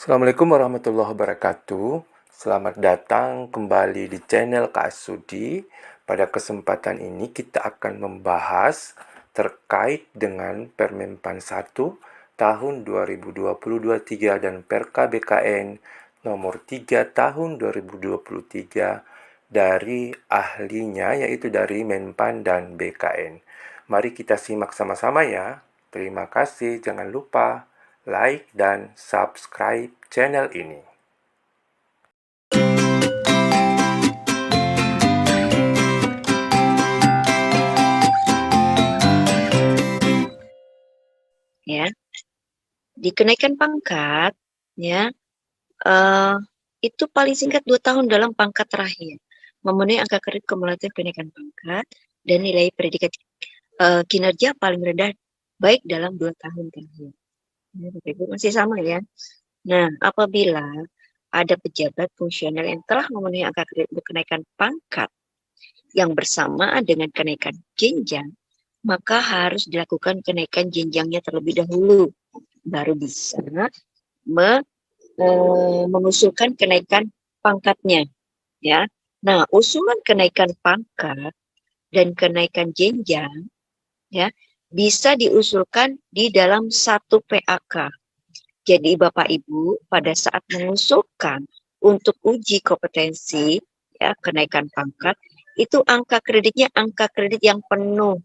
Assalamualaikum warahmatullahi wabarakatuh. Selamat datang kembali di channel Kak Sudi. Pada kesempatan ini kita akan membahas terkait dengan Permenpan 1 tahun 2023 dan Perka BKN nomor 3 tahun 2023 dari ahlinya, yaitu dari Menpan dan BKN. Mari kita simak sama-sama ya. Terima kasih, jangan lupa like dan subscribe channel ini. Ya, di kenaikan pangkat, ya, eh, itu paling singkat 2 tahun dalam pangkat terakhir, memenuhi angka kredit kumulatif kenaikan pangkat dan nilai predikat kinerja paling rendah baik dalam 2 tahun terakhir. Ya, Bapak Ibu masih sama ya. Nah, apabila ada pejabat fungsional yang telah memenuhi angka kredit kenaikan pangkat yang bersamaan dengan kenaikan jenjang, maka harus dilakukan kenaikan jenjangnya terlebih dahulu, baru bisa mengusulkan kenaikan pangkatnya, ya. Nah, usulan kenaikan pangkat dan kenaikan jenjang, ya, bisa diusulkan di dalam satu PAK. Jadi Bapak Ibu pada saat mengusulkan untuk uji kompetensi, ya, kenaikan pangkat, itu angka kreditnya angka kredit yang penuh,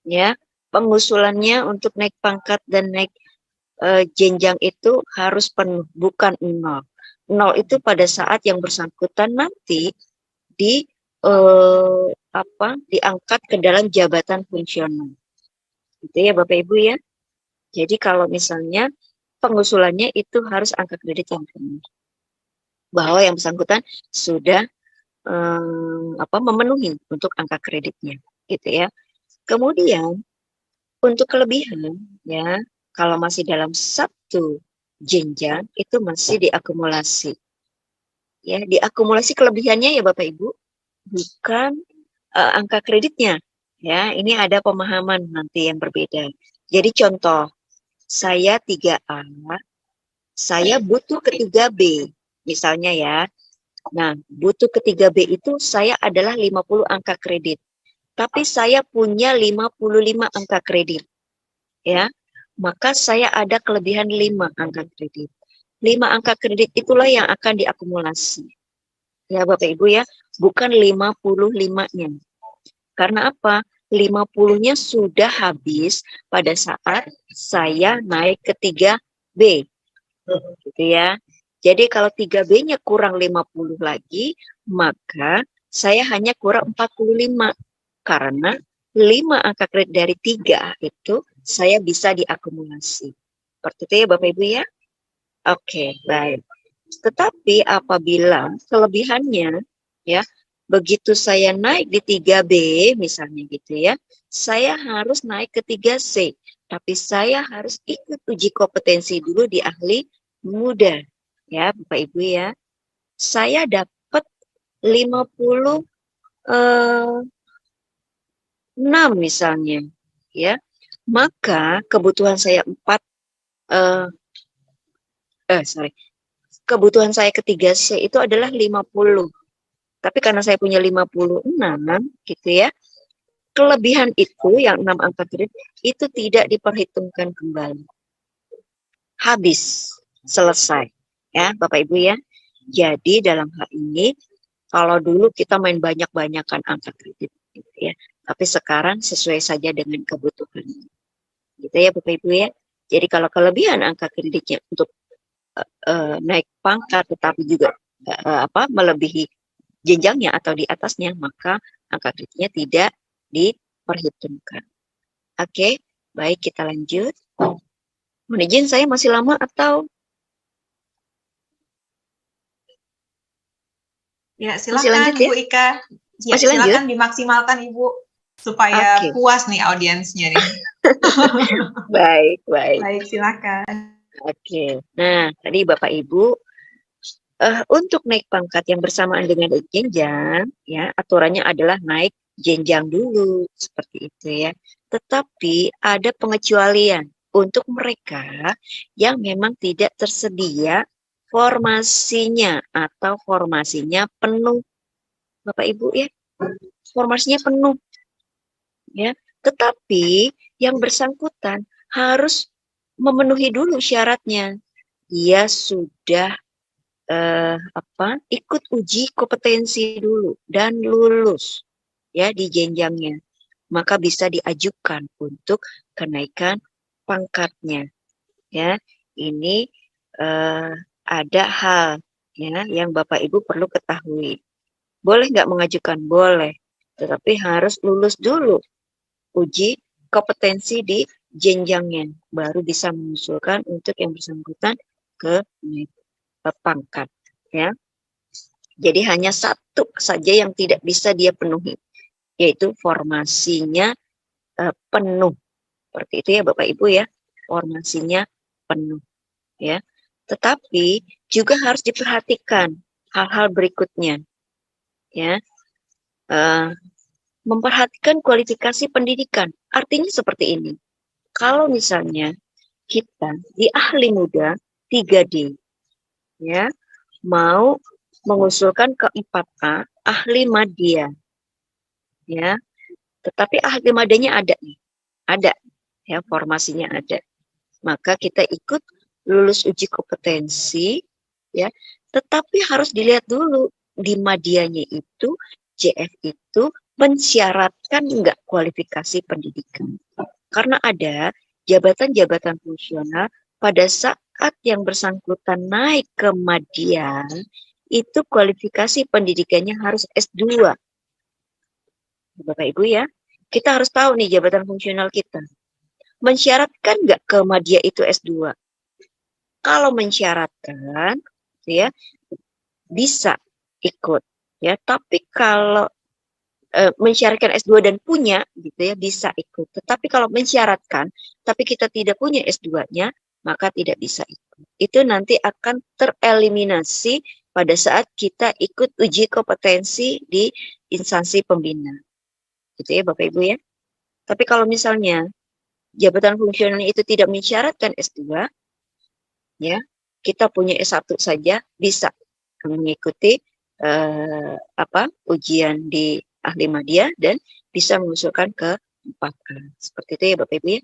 ya. Pengusulannya untuk naik pangkat dan naik jenjang itu harus penuh, bukan nol. Nol itu pada saat yang bersangkutan nanti di diangkat ke dalam jabatan fungsional. Gitu ya Bapak Ibu ya. Jadi kalau misalnya pengusulannya itu harus angka kredit yang penuh. Bahwa yang bersangkutan sudah memenuhi untuk angka kreditnya, gitu ya. Kemudian untuk kelebihan, ya, kalau masih dalam satu jenjang itu masih diakumulasi. Ya, diakumulasi kelebihannya ya Bapak Ibu, bukan angka kreditnya. Ya, ini ada pemahaman nanti yang berbeda. Jadi contoh, saya 3A, saya butuh ke 3B, misalnya ya. Nah, butuh ke 3B itu saya adalah 50 angka kredit. Tapi saya punya 55 angka kredit. Ya, maka saya ada kelebihan 5 angka kredit. 5 angka kredit itulah yang akan diakumulasi. Ya Bapak Ibu ya, bukan 55-nya. Karena apa? 50-nya sudah habis pada saat saya naik ke 3B. Gitu ya. Jadi kalau 3B-nya kurang 50 lagi, maka saya hanya kurang 45. Karena 5 angka kredit dari 3 itu saya bisa diakumulasi. Seperti itu ya Bapak Ibu ya. Oke, baik. Tetapi apabila kelebihannya, ya, begitu saya naik di 3B misalnya gitu ya, saya harus naik ke 3C. Tapi saya harus ikut uji kompetensi dulu di ahli muda. Ya, Bapak Ibu ya. Saya dapat 56 misalnya, ya. Maka kebutuhan saya kebutuhan saya ketiga C itu adalah 50. Tapi karena saya punya 56 gitu ya, kelebihan itu yang 6 angka kredit itu tidak diperhitungkan kembali. Habis, selesai. Ya, Bapak Ibu ya. Jadi dalam hal ini kalau dulu kita main banyak-banyakan angka kredit gitu ya. Tapi sekarang sesuai saja dengan kebutuhan. Gitu ya Bapak Ibu ya. Jadi kalau kelebihan angka kreditnya untuk naik pangkat tetapi juga melebihi jenjangnya atau di atasnya, maka angka kreditnya tidak diperhitungkan. Oke, baik kita lanjut. Mohon izin saya masih lama atau Ya, masih lanjut silakan ya? Ibu Ika. Ya, Masih lanjut? silakan dimaksimalkan Ibu supaya puas nih audiensnya nih. Baik, baik. Baik, silakan. Oke. Nah, tadi Bapak Ibu untuk naik pangkat yang bersamaan dengan jenjang, ya aturannya adalah naik jenjang dulu seperti itu ya. Tetapi ada pengecualian, untuk mereka yang memang tidak tersedia formasinya atau formasinya penuh, Bapak Ibu ya, formasinya penuh ya. Tetapi yang bersangkutan harus memenuhi dulu syaratnya. Dia sudah ikut uji kompetensi dulu dan lulus ya di jenjangnya, maka bisa diajukan untuk kenaikan pangkatnya ya. Ini ada hal ya yang Bapak Ibu perlu ketahui. Boleh nggak mengajukan? Boleh, tetapi harus lulus dulu uji kompetensi di jenjangnya, baru bisa mengusulkan untuk yang bersangkutan ke pangkat ya. Jadi hanya satu saja yang tidak bisa dia penuhi, yaitu formasinya penuh. Seperti itu ya Bapak Ibu ya, formasinya penuh ya. Tetapi juga harus diperhatikan hal-hal berikutnya ya. Memperhatikan kualifikasi pendidikan. Artinya seperti ini. Kalau misalnya kita di ahli muda 3D ya, mau mengusulkan ke 4A ahli madya ya, tetapi ahli madyanya ada nih, ada ya, formasinya ada, maka kita ikut lulus uji kompetensi ya, tetapi harus dilihat dulu di madyanya itu, JF itu mensyaratkan enggak kualifikasi pendidikan, karena ada jabatan-jabatan fungsional pada saat yang bersangkutan naik ke madya itu kualifikasi pendidikannya harus S2. Bapak Ibu ya, kita harus tahu nih jabatan fungsional kita mensyaratkan nggak ke madya itu S2. Kalau mensyaratkan ya bisa ikut ya, tapi kalau mensyaratkan S2 dan punya gitu ya, bisa ikut. Tetapi kalau mensyaratkan tapi kita tidak punya S2-nya, maka tidak bisa ikut. Itu nanti akan tereliminasi pada saat kita ikut uji kompetensi di instansi pembina. Gitu ya Bapak Ibu ya. Tapi kalau misalnya jabatan fungsional itu tidak mensyaratkan S2, ya, kita punya S1 saja bisa mengikuti ujian di ahli madya dan bisa mengusulkan ke 4A. Seperti itu ya Bapak Ibu ya.